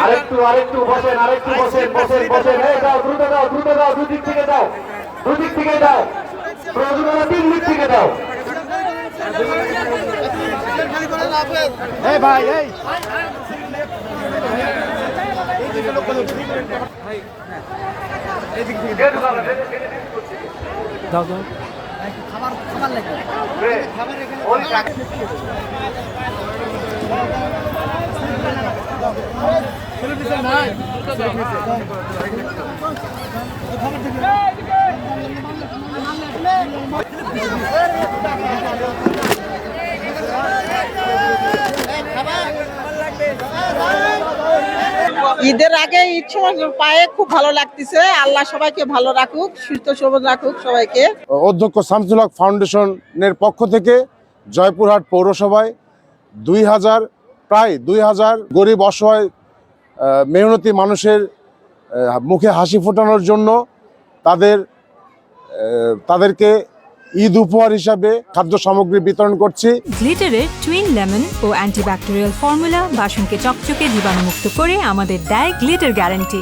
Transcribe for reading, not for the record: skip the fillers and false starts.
আরেকটু আরেকটু বসেন, আরেকটু বসেন, বসেন বসেন। এই দাও, দ্রুত দাও, দ্রুত দাও, দুদিক থেকে দাও, দুদিক থেকে দাও, প্রয়োজন হলে 3 দিক থেকে দাও। এই ভাই এই দাও দাও খাবার লাগবে ঈদের আগে ঈদ সময় পায়ে খুব ভালো লাগতেছে। আল্লাহ সবাইকে ভালো রাখুক, সুস্থ সবল রাখুক সবাইকে। অধ্যক্ষ শামসুল হক ফাউন্ডেশনের পক্ষ থেকে জয়পুরহাট পৌরসভায় প্রায় 2000 গরিব অসহায় মেহনতি মানুষের মুখে হাসি ফোটানোর জন্য তাদেরকে ঈদ উপহার হিসাবে খাদ্য সামগ্রী বিতরণ করছি। গ্লিটারের টুইন লেমন ও অ্যান্টিব্যাকটেরিয়াল ফর্মুলা বাসনকে চকচকে জীবাণুমুক্ত করে আমাদের দেয় গ্লিটার গ্যারান্টি।